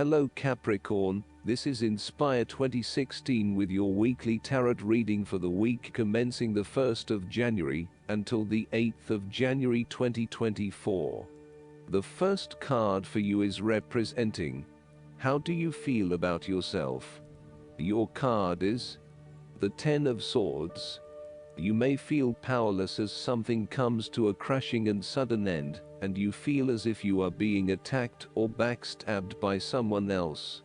Hello Capricorn, this is Inspire 2016 with your weekly tarot reading for the week commencing the 1st of January until the 8th of January 2024. The first card for you is representing, how do you feel about yourself? Your card is the Ten of Swords. You may feel powerless as something comes to a crashing and sudden end, and you feel as if you are being attacked or backstabbed by someone else.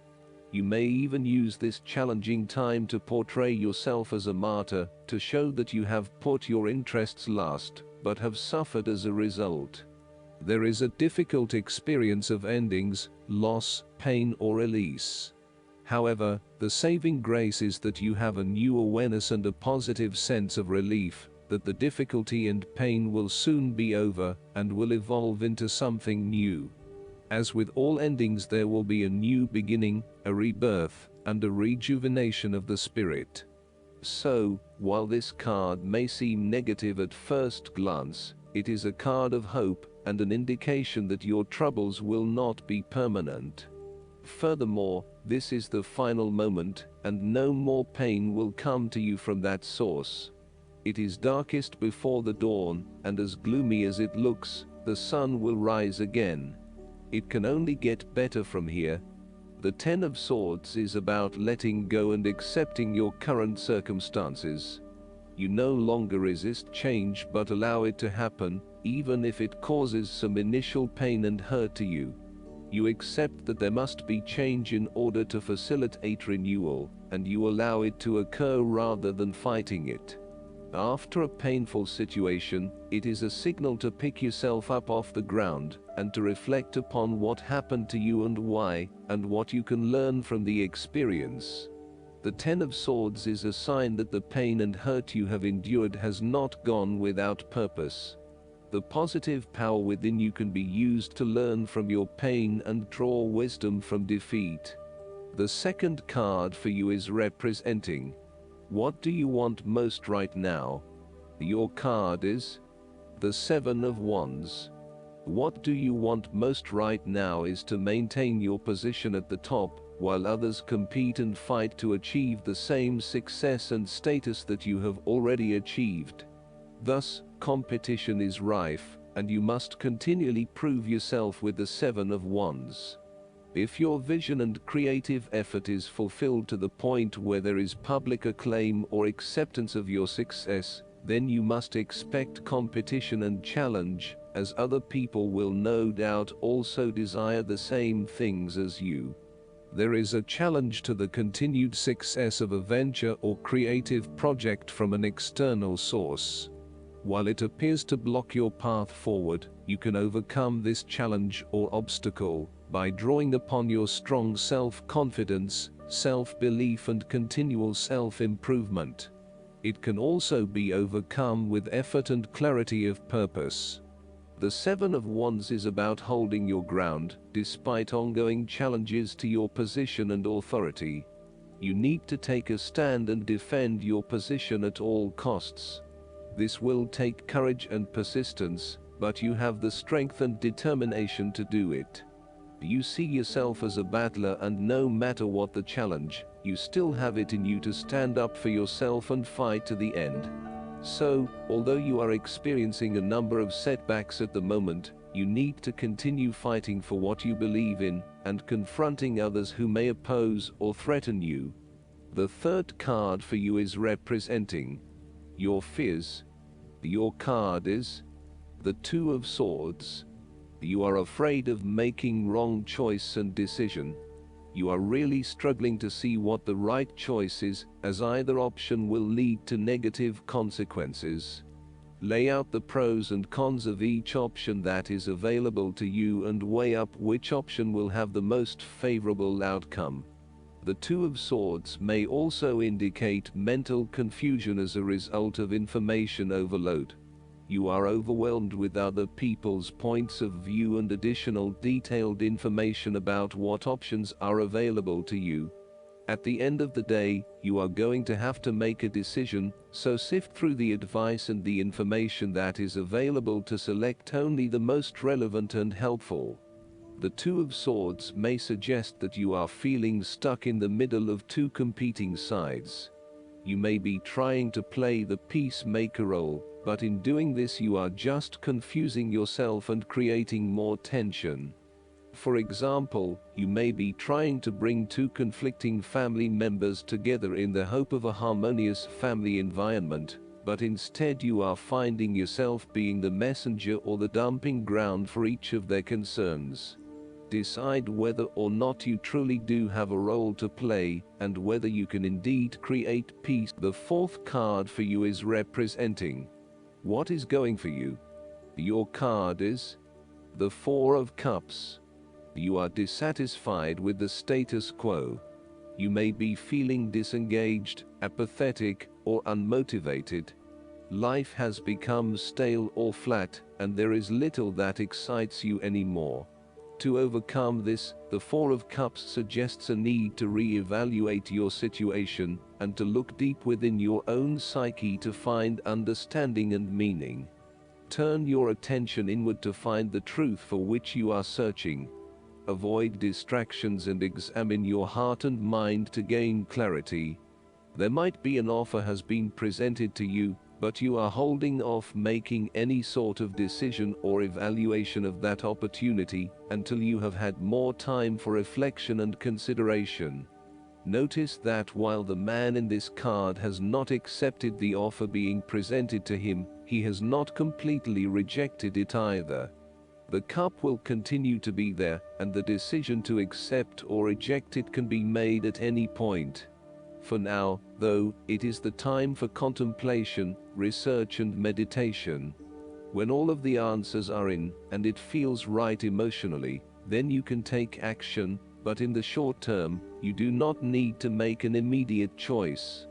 You may even use this challenging time to portray yourself as a martyr, to show that you have put your interests last, but have suffered as a result. There is a difficult experience of endings, loss, pain or release. However, the saving grace is that you have a new awareness and a positive sense of relief, that the difficulty and pain will soon be over, and will evolve into something new. As with all endings, there will be a new beginning, a rebirth, and a rejuvenation of the spirit. So, while this card may seem negative at first glance, it is a card of hope, and an indication that your troubles will not be permanent. Furthermore, this is the final moment, and no more pain will come to you from that source. It is darkest before the dawn, and as gloomy as it looks, the sun will rise again. It can only get better from here. The Ten of Swords is about letting go and accepting your current circumstances. You no longer resist change but allow it to happen, even if it causes some initial pain and hurt to you. You accept that there must be change in order to facilitate renewal, and you allow it to occur rather than fighting it. After a painful situation, it is a signal to pick yourself up off the ground, and to reflect upon what happened to you and why, and what you can learn from the experience. The Ten of Swords is a sign that the pain and hurt you have endured has not gone without purpose. The positive power within you can be used to learn from your pain and draw wisdom from defeat. The second card for you is representing, what do you want most right now? Your card is the Seven of Wands. What do you want most right now is to maintain your position at the top, while others compete and fight to achieve the same success and status that you have already achieved. Thus, competition is rife, and you must continually prove yourself with the Seven of Wands. If your vision and creative effort is fulfilled to the point where there is public acclaim or acceptance of your success, then you must expect competition and challenge, as other people will no doubt also desire the same things as you. There is a challenge to the continued success of a venture or creative project from an external source. While it appears to block your path forward, you can overcome this challenge or obstacle by drawing upon your strong self-confidence, self-belief and continual self-improvement. It can also be overcome with effort and clarity of purpose. The Seven of Wands is about holding your ground, despite ongoing challenges to your position and authority. You need to take a stand and defend your position at all costs. This will take courage and persistence, but you have the strength and determination to do it. You see yourself as a battler, and no matter what the challenge, you still have it in you to stand up for yourself and fight to the end. So, although you are experiencing a number of setbacks at the moment, you need to continue fighting for what you believe in, and confronting others who may oppose or threaten you. The third card for you is representing your fears. Your card is the Two of Swords. You are afraid of making wrong choice and decision. You are really struggling to see what the right choice is, as either option will lead to negative consequences. Lay out the pros and cons of each option that is available to you and weigh up which option will have the most favorable outcome. The Two of Swords may also indicate mental confusion as a result of information overload. You are overwhelmed with other people's points of view and additional detailed information about what options are available to you. At the end of the day, you are going to have to make a decision, so sift through the advice and the information that is available to select only the most relevant and helpful. The Two of Swords may suggest that you are feeling stuck in the middle of two competing sides. You may be trying to play the peacemaker role, but in doing this you are just confusing yourself and creating more tension. For example, you may be trying to bring two conflicting family members together in the hope of a harmonious family environment, but instead you are finding yourself being the messenger or the dumping ground for each of their concerns. Decide whether or not you truly do have a role to play, and whether you can indeed create peace. The fourth card for you is representing what is going for you. Your card is the Four of Cups. You are dissatisfied with the status quo. You may be feeling disengaged, apathetic, or unmotivated. Life has become stale or flat, and there is little that excites you anymore. To overcome this, the Four of Cups suggests a need to re-evaluate your situation, and to look deep within your own psyche to find understanding and meaning. Turn your attention inward to find the truth for which you are searching. Avoid distractions and examine your heart and mind to gain clarity. There might be an offer has been presented to you, but you are holding off making any sort of decision or evaluation of that opportunity until you have had more time for reflection and consideration. Notice that while the man in this card has not accepted the offer being presented to him, he has not completely rejected it either. The cup will continue to be there, and the decision to accept or reject it can be made at any point. For now, though, it is the time for contemplation, research and meditation. When all of the answers are in, and it feels right emotionally, then you can take action, but in the short term, you do not need to make an immediate choice.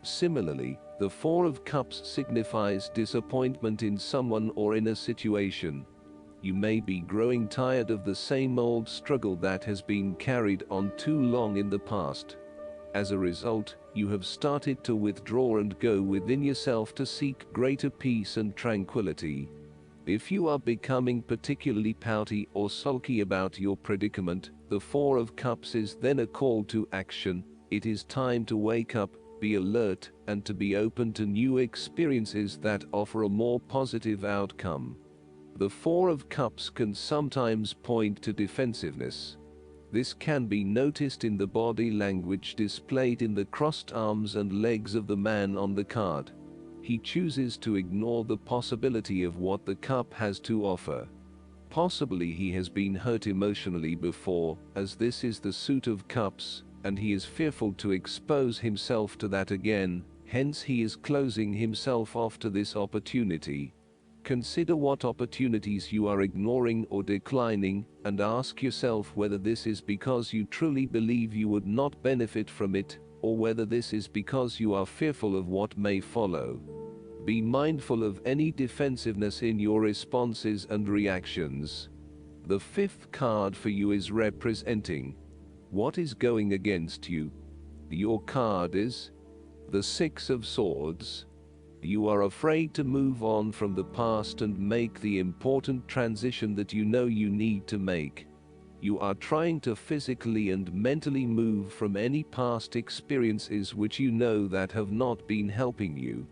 Similarly, the Four of Cups signifies disappointment in someone or in a situation. You may be growing tired of the same old struggle that has been carried on too long in the past. As a result, you have started to withdraw and go within yourself to seek greater peace and tranquility. If you are becoming particularly pouty or sulky about your predicament, the Four of Cups is then a call to action. It is time to wake up, be alert, and to be open to new experiences that offer a more positive outcome. The Four of Cups can sometimes point to defensiveness. This can be noticed in the body language displayed in the crossed arms and legs of the man on the card. He chooses to ignore the possibility of what the cup has to offer. Possibly he has been hurt emotionally before, as this is the Suit of Cups, and he is fearful to expose himself to that again, hence he is closing himself off to this opportunity. Consider what opportunities you are ignoring or declining, and ask yourself whether this is because you truly believe you would not benefit from it, or whether this is because you are fearful of what may follow. Be mindful of any defensiveness in your responses and reactions. The fifth card for you is representing what is going against you. Your card is the Six of Swords. You are afraid to move on from the past and make the important transition that you know you need to make. You are trying to physically and mentally move from any past experiences which you know that have not been helping you.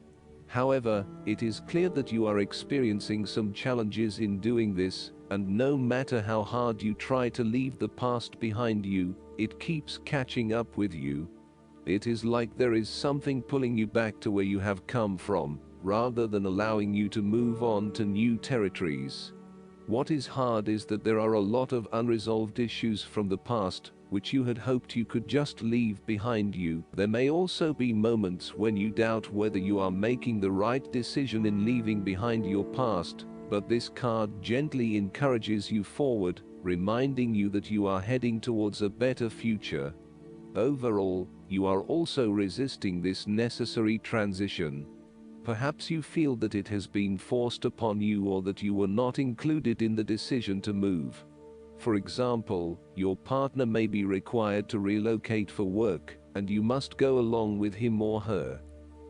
However, it is clear that you are experiencing some challenges in doing this, and no matter how hard you try to leave the past behind you, it keeps catching up with you. It is like there is something pulling you back to where you have come from, rather than allowing you to move on to new territories. What is hard is that there are a lot of unresolved issues from the past, which you had hoped you could just leave behind you. There may also be moments when you doubt whether you are making the right decision in leaving behind your past, but this card gently encourages you forward, reminding you that you are heading towards a better future. Overall, you are also resisting this necessary transition. Perhaps you feel that it has been forced upon you, or that you were not included in the decision to move. For example, your partner may be required to relocate for work, and you must go along with him or her.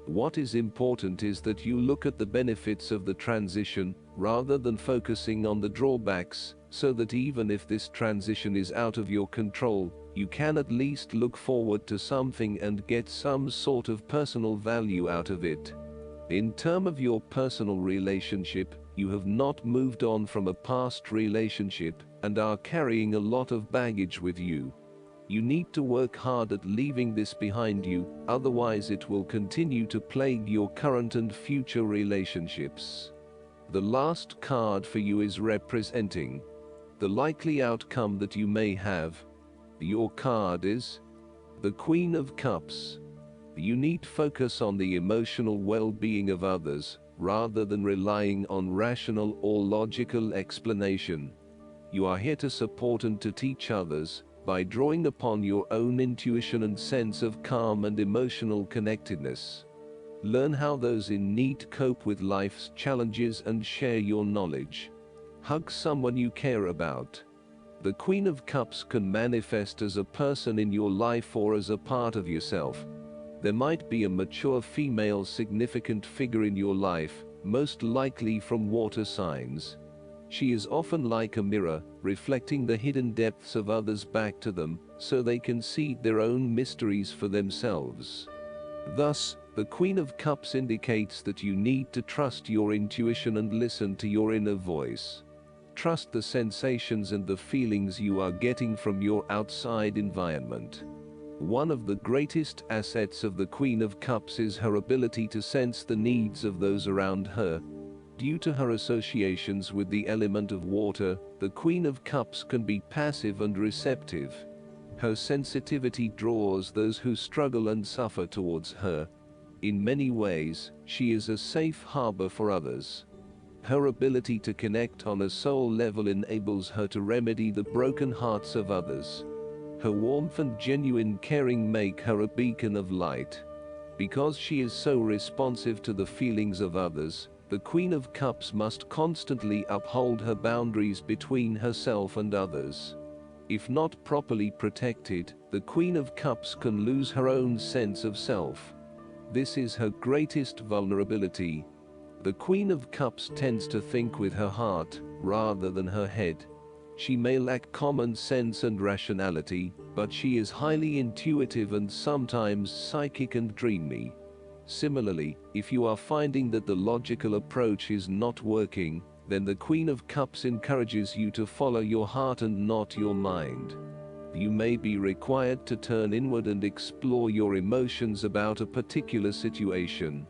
What is important is that you look at the benefits of the transition, rather than focusing on the drawbacks, so that even if this transition is out of your control, you can at least look forward to something and get some sort of personal value out of it. In terms of your personal relationship, you have not moved on from a past relationship and are carrying a lot of baggage with you. You need to work hard at leaving this behind you, otherwise it will continue to plague your current and future relationships. The last card for you is representing the likely outcome that you may have. Your card is the Queen of Cups. You need to focus on the emotional well-being of others, rather than relying on rational or logical explanation. You are here to support and to teach others, by drawing upon your own intuition and sense of calm and emotional connectedness. Learn how those in need cope with life's challenges and share your knowledge. Hug someone you care about. The Queen of Cups can manifest as a person in your life or as a part of yourself. There might be a mature female significant figure in your life, most likely from water signs. She is often like a mirror, reflecting the hidden depths of others back to them, so they can see their own mysteries for themselves. Thus, the Queen of Cups indicates that you need to trust your intuition and listen to your inner voice. Trust the sensations and the feelings you are getting from your outside environment. One of the greatest assets of the Queen of Cups is her ability to sense the needs of those around her. Due to her associations with the element of water, the Queen of Cups can be passive and receptive. Her sensitivity draws those who struggle and suffer towards her. In many ways, she is a safe harbor for others. Her ability to connect on a soul level enables her to remedy the broken hearts of others. Her warmth and genuine caring make her a beacon of light. Because she is so responsive to the feelings of others, the Queen of Cups must constantly uphold her boundaries between herself and others. If not properly protected, the Queen of Cups can lose her own sense of self. This is her greatest vulnerability. The Queen of Cups tends to think with her heart, rather than her head. She may lack common sense and rationality, but she is highly intuitive and sometimes psychic and dreamy. Similarly, if you are finding that the logical approach is not working, then the Queen of Cups encourages you to follow your heart and not your mind. You may be required to turn inward and explore your emotions about a particular situation.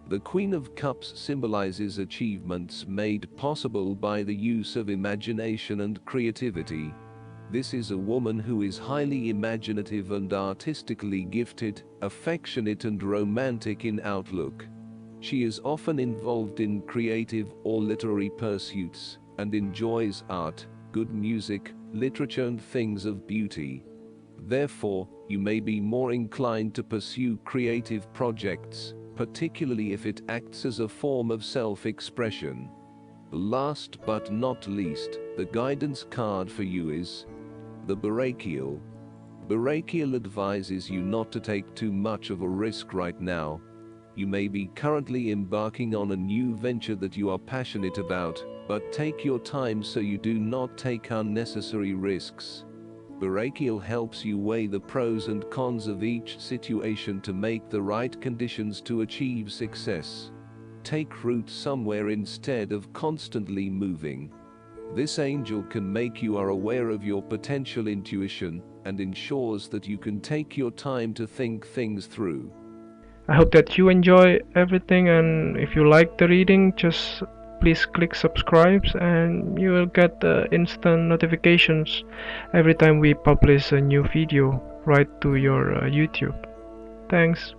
The Queen of Cups symbolizes achievements made possible by the use of imagination and creativity. This is a woman who is highly imaginative and artistically gifted, affectionate and romantic in outlook. She is often involved in creative or literary pursuits, and enjoys art, good music, literature and things of beauty. Therefore, you may be more inclined to pursue creative projects, particularly if it acts as a form of self-expression. Last but not least, the guidance card for you is the Barakiel. Barakiel advises you not to take too much of a risk right now. You may be currently embarking on a new venture that you are passionate about, but take your time so you do not take unnecessary risks. Barakiel helps you weigh the pros and cons of each situation to make the right conditions to achieve success. Take root somewhere instead of constantly moving. This angel can make you aware of your potential intuition and ensures that you can take your time to think things through. I hope that you enjoy everything, and if you like the reading, just please click subscribe and you will get the instant notifications every time we publish a new video right to your YouTube. Thanks.